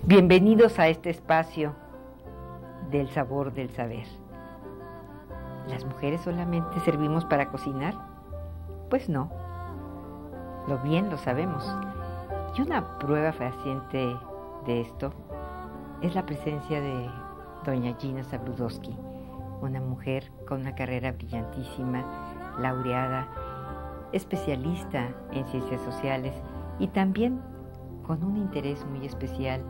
Bienvenidos a este espacio del sabor del saber. ¿Las mujeres solamente servimos para cocinar? Pues no. Lo bien lo sabemos. Y una prueba fehaciente de esto es la presencia de doña Gina Zabludovsky, una mujer con una carrera brillantísima, laureada, especialista en ciencias sociales y también con un interés muy especial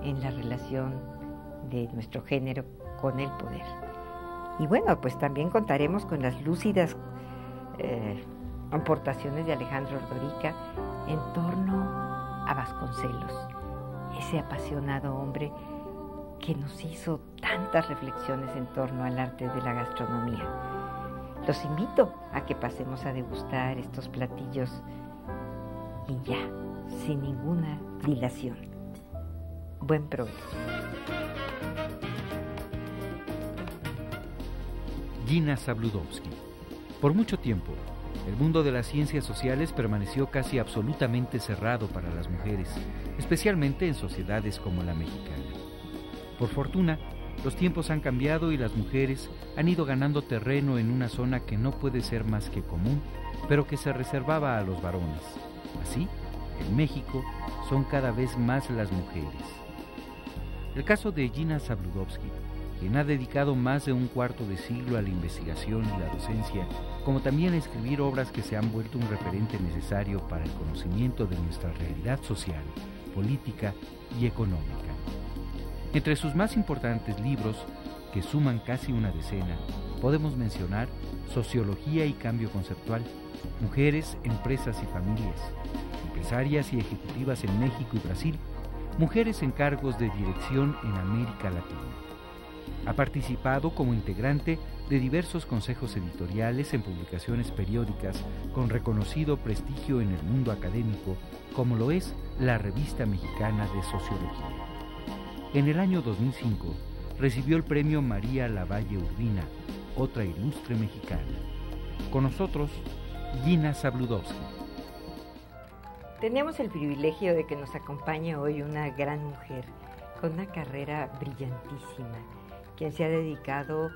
en la relación de nuestro género con el poder. Y bueno, pues también contaremos con las lúcidas aportaciones de Alejandro Ordorica en torno a Vasconcelos, ese apasionado hombre que nos hizo tantas reflexiones en torno al arte de la gastronomía. Los invito a que pasemos a degustar estos platillos y ya, sin ninguna dilación. Buen provecho. Gina Zabludovsky. Por mucho tiempo, el mundo de las ciencias sociales permaneció casi absolutamente cerrado para las mujeres, especialmente en sociedades como la mexicana. Por fortuna, los tiempos han cambiado y las mujeres han ido ganando terreno en una zona que no puede ser más que común, pero que se reservaba a los varones. Así, en México, son cada vez más las mujeres. El caso de Gina Zabludovsky, quien ha dedicado más de un cuarto de siglo a la investigación y la docencia, como también a escribir obras que se han vuelto un referente necesario para el conocimiento de nuestra realidad social, política y económica. Entre sus más importantes libros, que suman casi una decena, podemos mencionar Sociología y Cambio Conceptual, Mujeres, Empresas y Familias, Empresarias y Ejecutivas en México y Brasil, Mujeres en cargos de dirección en América Latina. Ha participado como integrante de diversos consejos editoriales en publicaciones periódicas con reconocido prestigio en el mundo académico, como lo es la Revista Mexicana de Sociología. En el año 2005 recibió el premio María Lavalle Urbina, otra ilustre mexicana. Con nosotros, Gina Zabludovsky. Tenemos el privilegio de que nos acompañe hoy una gran mujer con una carrera brillantísima, quien se ha dedicado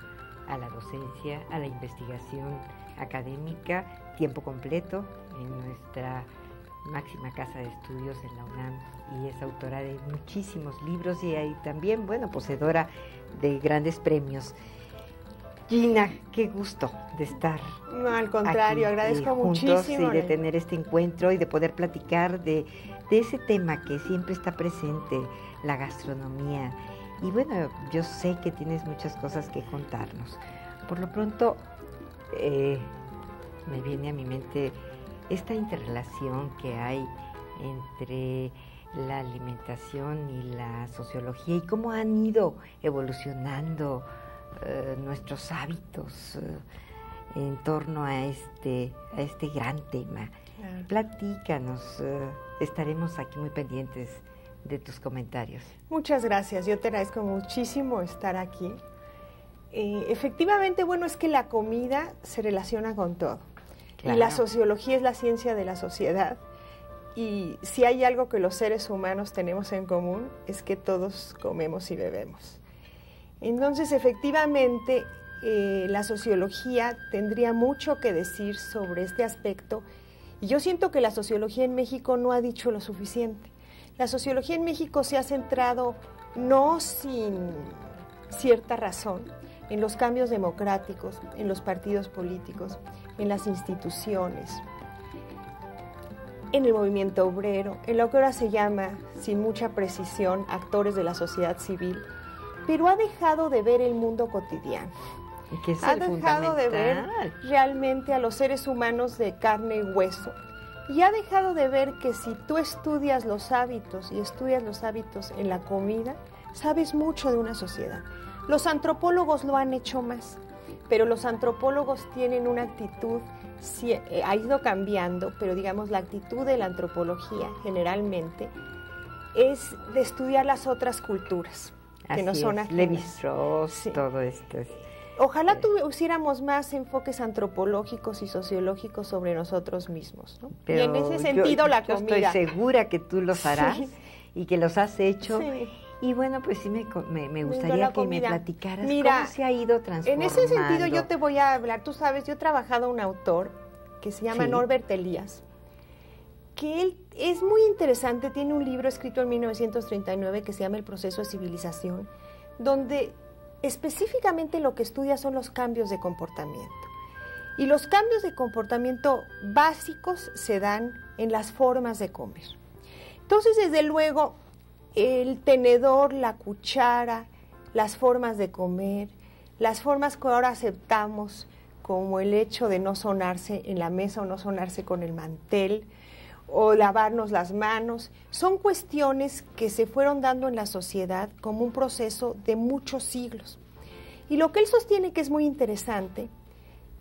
a la docencia, a la investigación académica, tiempo completo en nuestra máxima casa de estudios en la UNAM, y es autora de muchísimos libros y también, bueno, poseedora de grandes premios. Gina, qué gusto de estar. No, al contrario, aquí, agradezco juntos, muchísimo. Y de tener este encuentro y de poder platicar de ese tema que siempre está presente, la gastronomía. Y bueno, yo sé que tienes muchas cosas que contarnos. Por lo pronto, me viene a mi mente esta interrelación que hay entre la alimentación y la sociología y cómo han ido evolucionando nuestros hábitos en torno a este gran tema. Claro. Platícanos, estaremos aquí muy pendientes de tus comentarios. Muchas gracias, yo te agradezco muchísimo estar aquí. Efectivamente, bueno, es que la comida se relaciona con todo. Claro. Y la sociología es la ciencia de la sociedad. Y si hay algo que los seres humanos tenemos en común, es que todos comemos y bebemos. Entonces, efectivamente, la sociología tendría mucho que decir sobre este aspecto. Y yo siento que la sociología en México no ha dicho lo suficiente. La sociología en México se ha centrado, no sin cierta razón, en los cambios democráticos, en los partidos políticos, en las instituciones, en el movimiento obrero, en lo que ahora se llama, sin mucha precisión, actores de la sociedad civil, pero ha dejado de ver el mundo cotidiano. ¿Y qué es Ha el dejado de ver fundamental? realmente a los seres humanos de carne y hueso. Y ha dejado de ver que si tú estudias los hábitos y estudias los hábitos en la comida, sabes mucho de una sociedad. Los antropólogos lo han hecho más, pero los antropólogos tienen una actitud, ha ido cambiando, pero digamos la actitud de la antropología generalmente es de estudiar las otras culturas, que no son ajenas. Lévi-Strauss, Sí. todo esto. Ojalá tuviéramos más enfoques antropológicos y sociológicos sobre nosotros mismos, ¿no? Pero y en ese sentido la yo comida. estoy segura que tú los harás. Sí. y que los has hecho. Sí. Y bueno, pues sí me gustaría que me platicaras cómo se ha ido transformando. En ese sentido yo te voy a hablar, tú sabes, yo he trabajado a un autor que se llama Norbert Elias, que él es muy interesante, tiene un libro escrito en 1939 que se llama El proceso de civilización, donde específicamente lo que estudia son los cambios de comportamiento. Y los cambios de comportamiento básicos se dan en las formas de comer. Entonces, desde luego, el tenedor, la cuchara, las formas de comer, las formas que ahora aceptamos, como el hecho de no sonarse en la mesa o no sonarse con el mantel, o lavarnos las manos, son cuestiones que se fueron dando en la sociedad como un proceso de muchos siglos. Y lo que él sostiene que es muy interesante,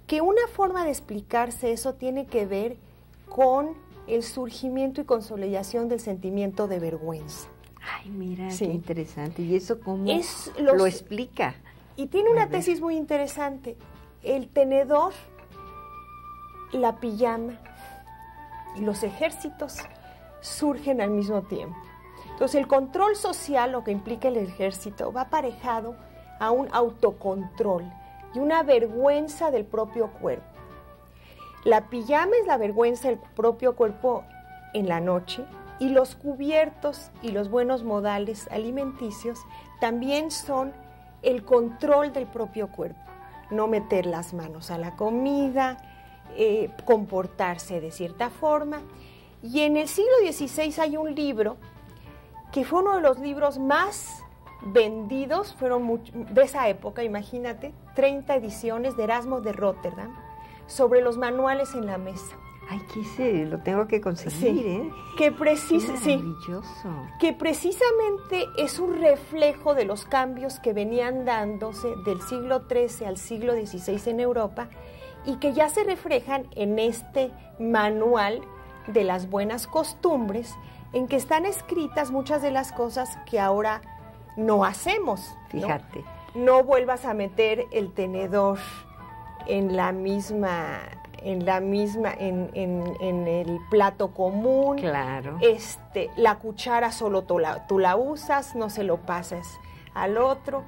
que una forma de explicarse eso tiene que ver con el surgimiento y consolidación del sentimiento de vergüenza. Ay, mira, qué interesante. ¿Y eso cómo lo explica? Y tiene una tesis muy interesante. El tenedor, la pijama y los ejércitos surgen al mismo tiempo. Entonces, el control social, lo que implica el ejército, va aparejado a un autocontrol y una vergüenza del propio cuerpo. La pijama es la vergüenza del propio cuerpo en la noche, y los cubiertos y los buenos modales alimenticios también son el control del propio cuerpo. No meter las manos a la comida, comportarse de cierta forma. Y en el siglo XVI hay un libro que fue uno de los libros más vendidos, de esa época, imagínate, 30 ediciones de Erasmo de Rotterdam, sobre los manuales en la mesa. Ay, lo tengo que conseguir, ¿eh? Que precisamente es un reflejo de los cambios que venían dándose del siglo XIII al siglo XVI en Europa y que ya se reflejan en este manual de las buenas costumbres, en que están escritas muchas de las cosas que ahora no hacemos. Fíjate. No vuelvas a meter el tenedor en el plato común. Claro. La cuchara solo tú la usas, no se lo pasas al otro.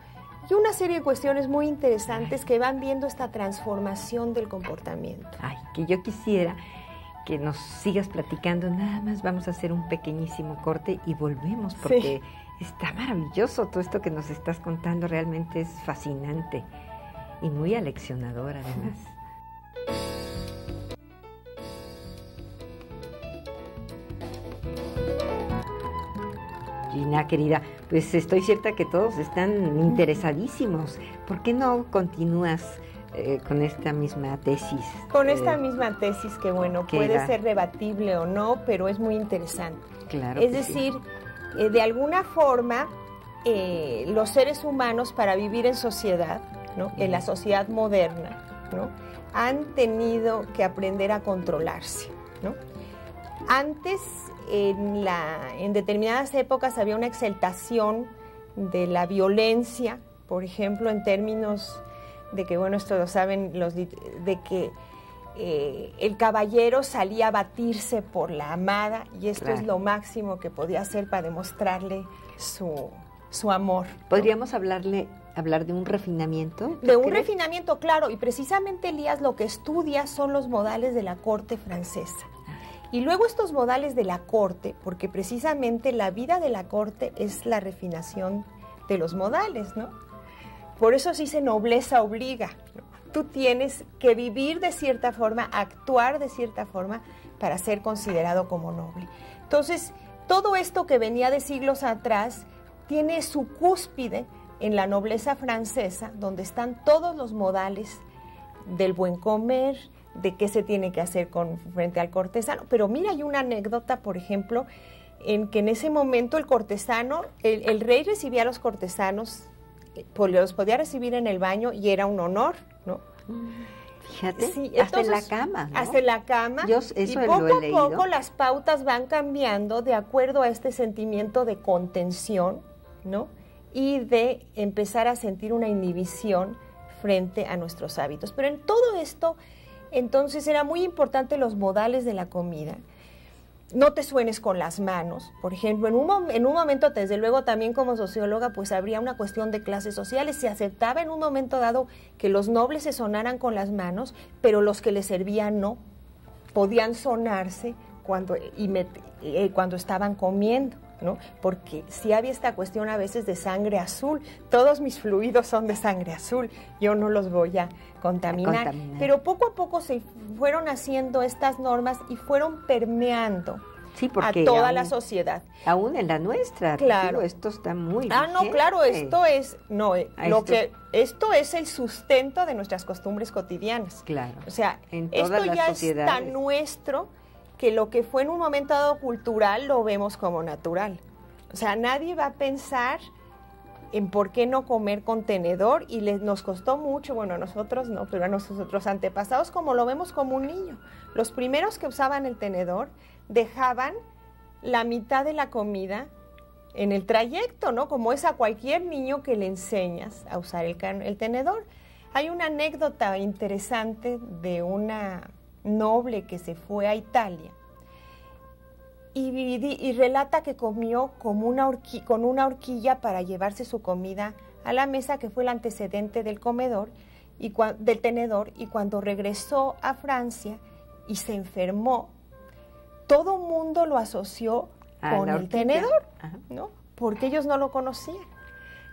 Y una serie de cuestiones muy interesantes que van viendo esta transformación del comportamiento. Ay, que yo quisiera que nos sigas platicando. Nada más vamos a hacer un pequeñísimo corte y volvemos porque está maravilloso todo esto que nos estás contando. Realmente es fascinante y muy aleccionador además. Gina, querida, pues estoy cierta que todos están interesadísimos. ¿Por qué no continúas con esta misma tesis? Con esta misma tesis que, bueno, puede ser rebatible o no, pero es muy interesante. Claro. Es decir, de alguna forma, los seres humanos para vivir en sociedad, ¿no? En la sociedad moderna, ¿no? Han tenido que aprender a controlarse, ¿no? Antes, en determinadas épocas había una exaltación de la violencia, por ejemplo, en términos de que, bueno, esto lo saben, de que el caballero salía a batirse por la amada y esto es lo máximo que podía hacer para demostrarle su amor. ¿Podríamos hablar de un refinamiento? De un refinamiento, claro, y precisamente Elías lo que estudia son los modales de la corte francesa. Y luego estos modales de la corte, porque precisamente la vida de la corte es la refinación de los modales, ¿no? Por eso sí se nobleza obliga, ¿no? Tú tienes que vivir de cierta forma, actuar de cierta forma para ser considerado como noble. Entonces, todo esto que venía de siglos atrás tiene su cúspide en la nobleza francesa, donde están todos los modales del buen comer, de qué se tiene que hacer frente al cortesano. Pero mira, hay una anécdota, por ejemplo, en que en ese momento el cortesano, el rey recibía a los cortesanos, los podía recibir en el baño y era un honor, ¿no? Fíjate, sí, hasta en la cama, ¿no? Hasta en la cama. Eso y poco lo he leído. a poco las pautas van cambiando de acuerdo a este sentimiento de contención, ¿no? Y de empezar a sentir una inhibición frente a nuestros hábitos. Pero en todo esto, entonces, era muy importante los modales de la comida. no te suenes con las manos. Por ejemplo, en un momento, desde luego también como socióloga, pues habría una cuestión de clases sociales. Se aceptaba en un momento dado que los nobles se sonaran con las manos, pero los que les servían no. Podían sonarse cuando estaban comiendo, ¿no? Porque sí había esta cuestión a veces de sangre azul. Todos mis fluidos son de sangre azul, yo no los voy a contaminar. Pero poco a poco se fueron haciendo estas normas y fueron permeando a toda la sociedad. Aún en la nuestra. Claro. Digo, esto está muy no, claro, esto es el sustento de nuestras costumbres cotidianas. Claro. O sea, en esto ya es tan nuestro que lo que fue en un momento dado cultural lo vemos como natural. O sea, nadie va a pensar en por qué no comer con tenedor, y nos costó mucho, bueno, a nosotros no, pero a nuestros antepasados, como lo vemos como un niño. Los primeros que usaban el tenedor dejaban la mitad de la comida en el trayecto, ¿no? Como es a cualquier niño que le enseñas a usar el tenedor. Hay una anécdota interesante de una noble que se fue a Italia y relata que comió con una horquilla para llevarse su comida a la mesa, que fue el antecedente del comedor del tenedor, y cuando regresó a Francia y se enfermó, todo mundo lo asoció con el tenedor, ¿no? Porque ellos no lo conocían.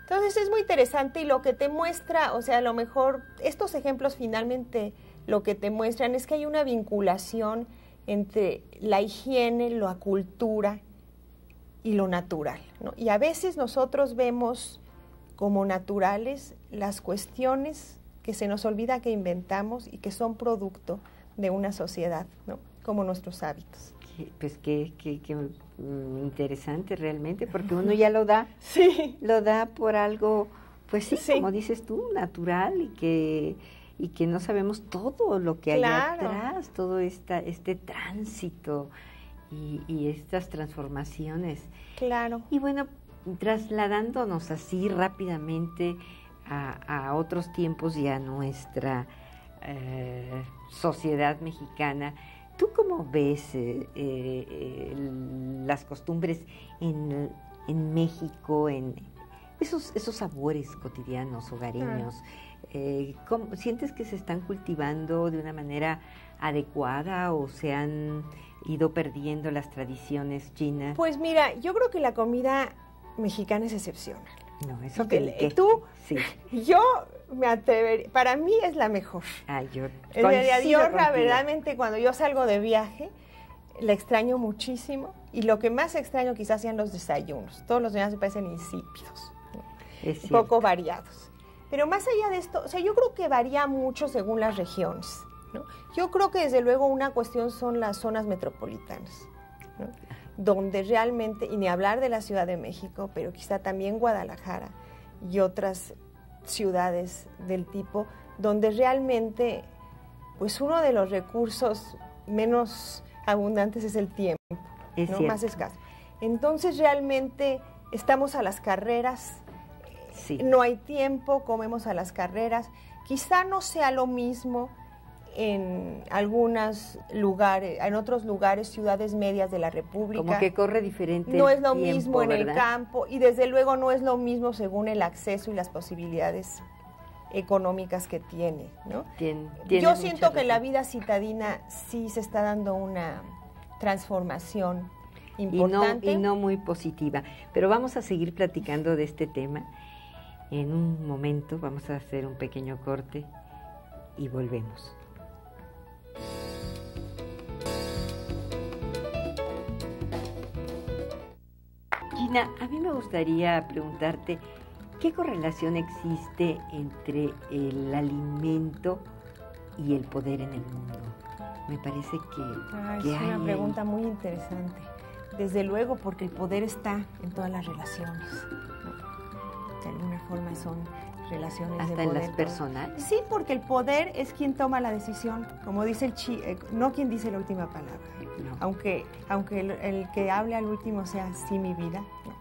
Entonces es muy interesante, y lo que te muestra, o sea, a lo mejor estos ejemplos finalmente lo que te muestran es que hay una vinculación entre la higiene, la cultura y lo natural, ¿no? Y a veces nosotros vemos como naturales las cuestiones que se nos olvida que inventamos y que son producto de una sociedad, ¿no? Como nuestros hábitos. Pues qué interesante realmente, porque uno ya lo da, lo da por algo, pues sí, como dices tú, natural, y que no sabemos todo lo que hay atrás, todo este tránsito y estas transformaciones. Claro. Y bueno, trasladándonos así rápidamente a otros tiempos y a nuestra sociedad mexicana, ¿tú cómo ves las costumbres en México, en esos sabores cotidianos, hogareños? ¿Sientes que se están cultivando de una manera adecuada o se han ido perdiendo las tradiciones chinas? Pues mira, yo creo que la comida mexicana es excepcional. No, eso yo me atrevería, para mí es la mejor. Yo verdaderamente cuando yo salgo de viaje la extraño muchísimo, y lo que más extraño quizás sean los desayunos. Todos los desayunos me parecen insípidos, un poco variados. Pero más allá de esto, o sea, yo creo que varía mucho según las regiones, ¿no? Yo creo que desde luego una cuestión son las zonas metropolitanas, ¿no? Donde realmente, y ni hablar de la Ciudad de México, pero quizá también Guadalajara y otras ciudades del tipo, donde realmente, pues uno de los recursos menos abundantes es el tiempo, ¿no? Más escaso. Entonces realmente estamos a las carreras, no hay tiempo, comemos a las carreras. Quizá no sea lo mismo en otros lugares, ciudades medias de la República. Como que corre diferente. No es lo tiempo, mismo en ¿verdad? el campo, y desde luego no es lo mismo según el acceso y las posibilidades económicas que tiene, ¿no? Yo siento que la vida citadina sí se está dando una transformación importante. Y no muy positiva. Pero vamos a seguir platicando de este tema. En un momento vamos a hacer un pequeño corte y volvemos. Gina, a mí me gustaría preguntarte, ¿qué correlación existe entre el alimento y el poder en el mundo? Me parece que es una pregunta muy interesante. Desde luego, porque el poder está en todas las relaciones, ¿no? De alguna forma son relaciones hasta de poder. En las personales. Sí, porque el poder es quien toma la decisión, como dice no quien dice la última palabra. No. Aunque el que hable al último sea sí mi vida, no.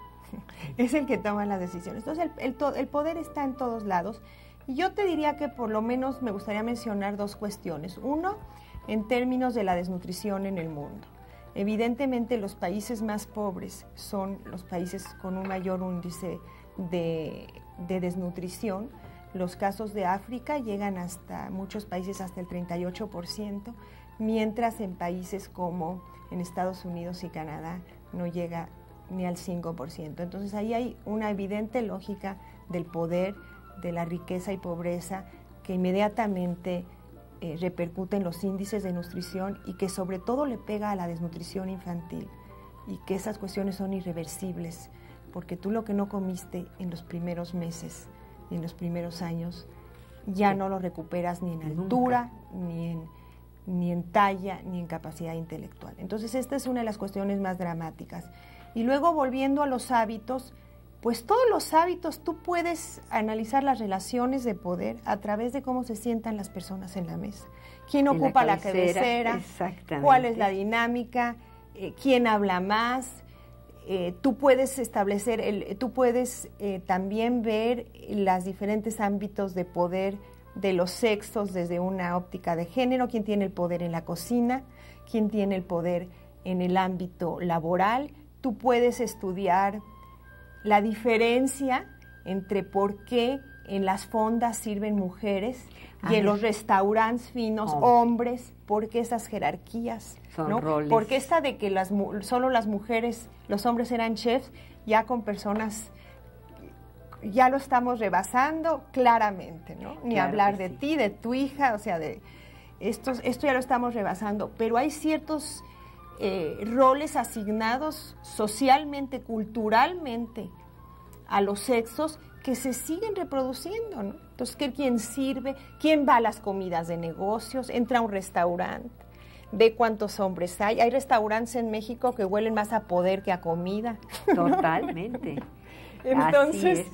Es el que toma las decisiones. Entonces el poder está en todos lados, y yo te diría que por lo menos me gustaría mencionar dos cuestiones. Uno, en términos de la desnutrición en el mundo. Evidentemente los países más pobres son los países con un mayor índice de desnutrición. Los casos de África llegan hasta, muchos países, hasta el 38%, mientras en países como en Estados Unidos y Canadá no llega ni al 5%. Entonces ahí hay una evidente lógica del poder, de la riqueza y pobreza que inmediatamente repercute en los índices de nutrición y que sobre todo le pega a la desnutrición infantil, y que esas cuestiones son irreversibles, porque tú lo que no comiste en los primeros meses, en los primeros años, ya no lo recuperas ni en altura, ni en talla, ni en capacidad intelectual. Entonces esta es una de las cuestiones más dramáticas. Y luego, volviendo a los hábitos, pues todos los hábitos, tú puedes analizar las relaciones de poder a través de cómo se sientan las personas en la mesa. ¿Quién ocupa la cabecera? ¿Cuál es la dinámica? ¿Quién habla más? Tú puedes establecer, también ver los diferentes ámbitos de poder de los sexos desde una óptica de género. ¿Quién tiene el poder en la cocina? ¿Quién tiene el poder en el ámbito laboral? Tú puedes estudiar la diferencia entre por qué en las fondas sirven mujeres y en los restaurantes finos hombres, por qué esas jerarquías, son roles. Porque esta de que solo las mujeres, los hombres eran chefs, ya con personas, ya lo estamos rebasando claramente, ¿no? Ni claro hablar de ti, de tu hija, o sea, de esto ya lo estamos rebasando, pero hay ciertos roles asignados socialmente, culturalmente a los sexos que se siguen reproduciendo, ¿no? Entonces, ¿quién sirve? ¿Quién va a las comidas de negocios? Entra a un restaurante, ve cuántos hombres hay. Hay restaurantes en México que huelen más a poder que a comida. Totalmente. Entonces,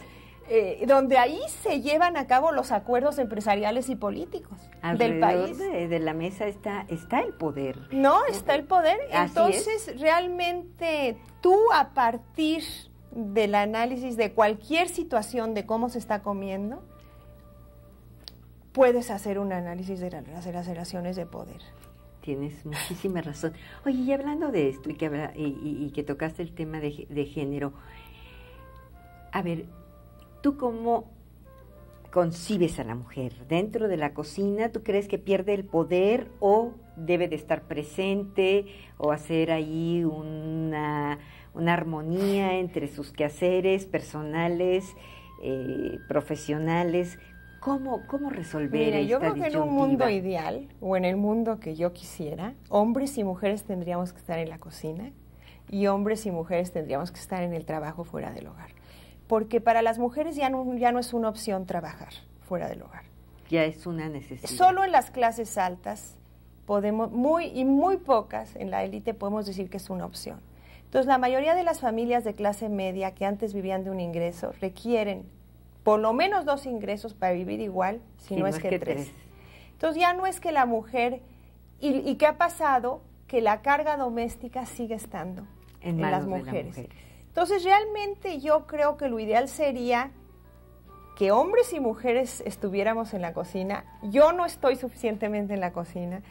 donde ahí se llevan a cabo los acuerdos empresariales y políticos del país. De la mesa está el poder. No, está el poder. Entonces, realmente tú, a partir del análisis de cualquier situación de cómo se está comiendo, puedes hacer un análisis de las relaciones de poder. Tienes muchísima razón. Oye, y hablando de esto y que tocaste el tema de género, a ver, ¿tú cómo concibes a la mujer? ¿Dentro de la cocina tú crees que pierde el poder o debe de estar presente o hacer ahí una armonía entre sus quehaceres personales, profesionales? ¿Cómo resolver esta yo creo que disyuntiva? en un mundo ideal, o en el mundo que yo quisiera, hombres y mujeres tendríamos que estar en la cocina y hombres y mujeres tendríamos que estar en el trabajo fuera del hogar. Porque para las mujeres ya no es una opción trabajar fuera del hogar. Ya es una necesidad. Solo en las clases altas podemos, muy pocas en la élite podemos decir que es una opción. Entonces, la mayoría de las familias de clase media que antes vivían de un ingreso requieren por lo menos 2 ingresos para vivir igual, si no es que 3. Entonces, ya no es que la mujer... ¿Y qué ha pasado? Que la carga doméstica sigue estando en las mujeres. Entonces, realmente yo creo que lo ideal sería que hombres y mujeres estuviéramos en la cocina. Yo no estoy suficientemente en la cocina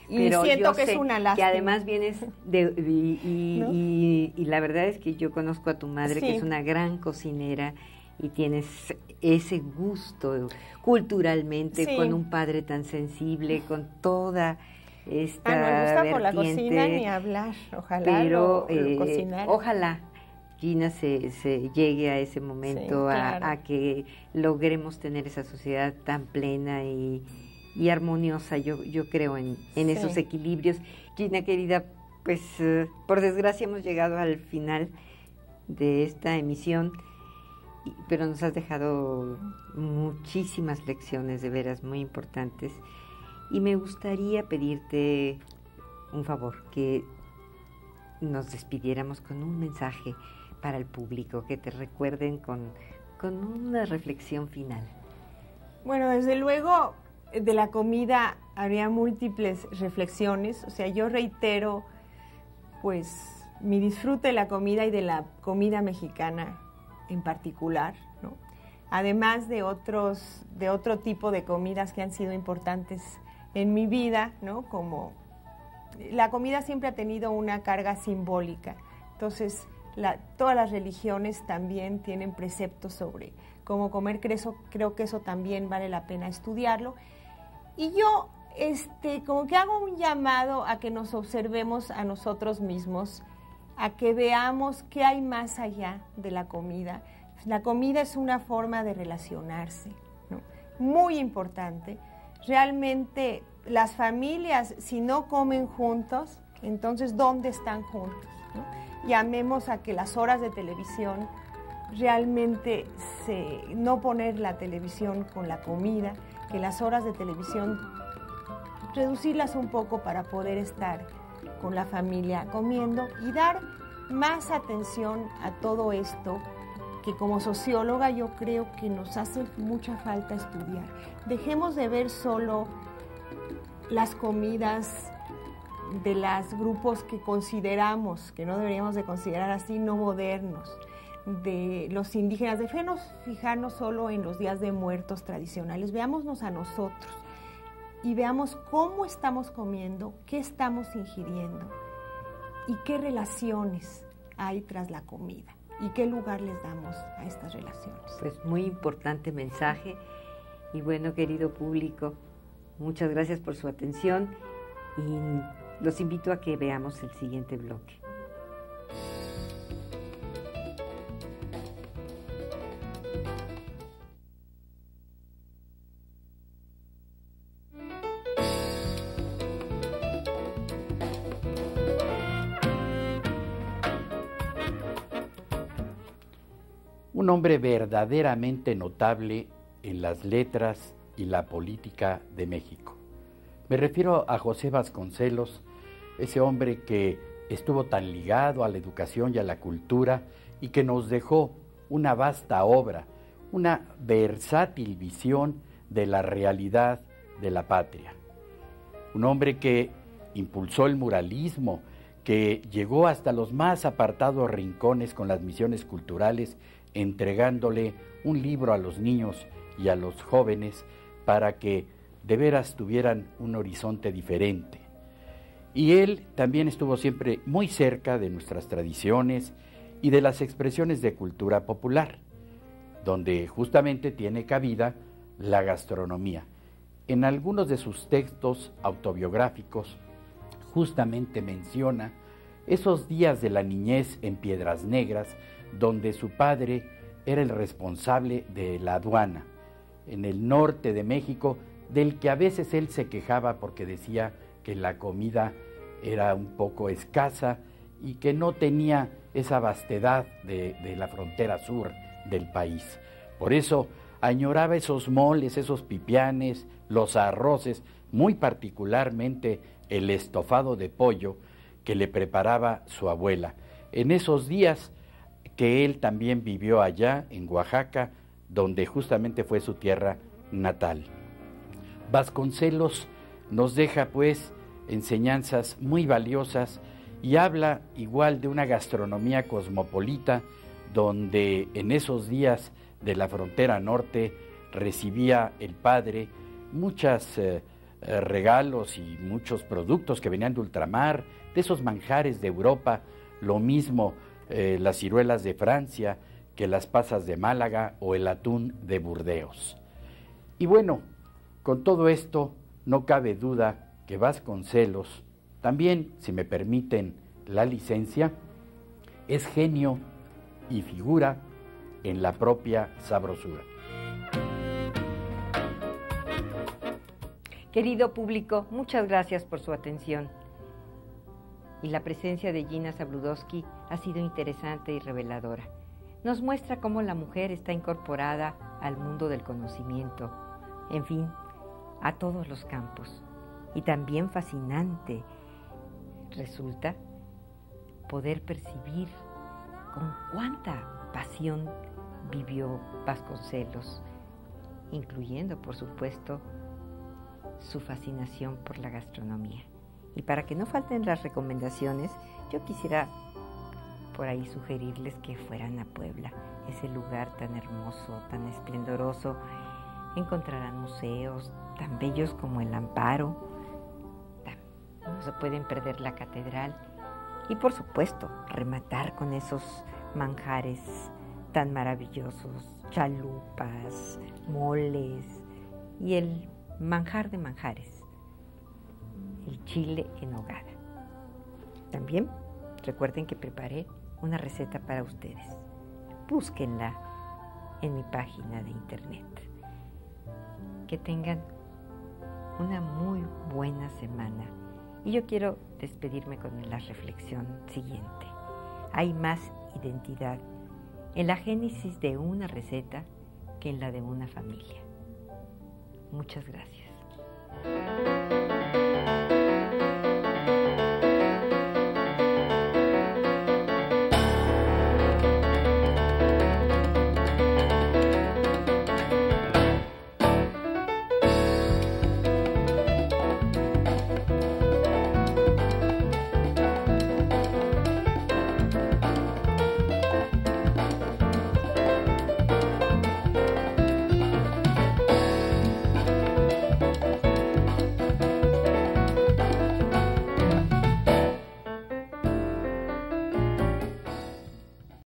y pero siento que es una lástima. Que además vienes y la verdad es que yo conozco a tu madre, que es una gran cocinera y tienes ese gusto culturalmente con un padre tan sensible, con toda esta me gusta vertiente, por la cocina ni hablar, ojalá pero lo cocinar. Ojalá Gina se llegue a ese momento, claro, a que logremos tener esa sociedad tan plena y armoniosa. Yo creo en esos equilibrios. Gina, querida, pues por desgracia hemos llegado al final de esta emisión, pero nos has dejado muchísimas lecciones de veras muy importantes. Y me gustaría pedirte un favor, que nos despidiéramos con un mensaje para el público, que te recuerden con una reflexión final. Bueno, desde luego, de la comida habría múltiples reflexiones. O sea, yo reitero, pues, mi disfrute de la comida y de la comida mexicana en particular, ¿no? Además de otro tipo de comidas que han sido importantes en mi vida, ¿no? Como la comida siempre ha tenido una carga simbólica. Entonces, todas las religiones también tienen preceptos sobre cómo comer, creo que eso también vale la pena estudiarlo. Y yo como que hago un llamado a que nos observemos a nosotros mismos, a que veamos qué hay más allá de la comida. La comida es una forma de relacionarse, ¿no? Muy importante. Realmente las familias, si no comen juntos, entonces ¿dónde están juntos, ¿no? Llamemos a que las horas de televisión, realmente no poner la televisión con la comida, que las horas de televisión reducirlas un poco para poder estar con la familia comiendo y dar más atención a todo esto que como socióloga yo creo que nos hace mucha falta estudiar. Dejemos de ver solo las comidas de los grupos que consideramos, que no deberíamos de considerar así, no modernos, de los indígenas, de fijarnos solo en los días de muertos tradicionales, veámonos a nosotros y veamos cómo estamos comiendo, qué estamos ingiriendo y qué relaciones hay tras la comida y qué lugar les damos a estas relaciones. Pues muy importante mensaje y bueno, querido público, muchas gracias por su atención y los invito a que veamos el siguiente bloque. Un hombre verdaderamente notable en las letras y la política de México. Me refiero a José Vasconcelos, ese hombre que estuvo tan ligado a la educación y a la cultura y que nos dejó una vasta obra, una versátil visión de la realidad de la patria. Un hombre que impulsó el muralismo, que llegó hasta los más apartados rincones con las misiones culturales, entregándole un libro a los niños y a los jóvenes para que de veras tuvieran un horizonte diferente. Y él también estuvo siempre muy cerca de nuestras tradiciones y de las expresiones de cultura popular, donde justamente tiene cabida la gastronomía. En algunos de sus textos autobiográficos justamente menciona esos días de la niñez en Piedras Negras, donde su padre era el responsable de la aduana en el norte de México, del que a veces él se quejaba porque decía que la comida era un poco escasa y que no tenía esa vastedad de la frontera sur del país. Por eso añoraba esos moles, esos pipianes, los arroces, muy particularmente el estofado de pollo que le preparaba su abuela. En esos días que él también vivió allá en Oaxaca, donde justamente fue su tierra natal. Vasconcelos nos deja pues enseñanzas muy valiosas y habla igual de una gastronomía cosmopolita, donde en esos días de la frontera norte recibía el padre muchos regalos y muchos productos que venían de ultramar, de esos manjares de Europa, lo mismo las ciruelas de Francia que las pasas de Málaga o el atún de Burdeos. Y bueno, con todo esto no cabe duda que Vasconcelos, también, si me permiten la licencia, es genio y figura en la propia sabrosura. Querido público, muchas gracias por su atención. Y la presencia de Gina Zabludovsky ha sido interesante y reveladora. Nos muestra cómo la mujer está incorporada al mundo del conocimiento, en fin, a todos los campos. Y también fascinante resulta poder percibir con cuánta pasión vivió Vasconcelos, incluyendo, por supuesto, su fascinación por la gastronomía. Y para que no falten las recomendaciones, yo quisiera por ahí sugerirles que fueran a Puebla, ese lugar tan hermoso, tan esplendoroso. Encontrarán museos tan bellos como el Amparo, tan No se pueden perder la catedral y, por supuesto, rematar con esos manjares tan maravillosos, chalupas, moles y el manjar de manjares, el chile en nogada. También recuerden que preparé una receta para ustedes. Búsquenla en mi página de internet. Que tengan una muy buena semana. Y yo quiero despedirme con la reflexión siguiente. Hay más identidad en la génesis de una receta que en la de una familia. Muchas gracias.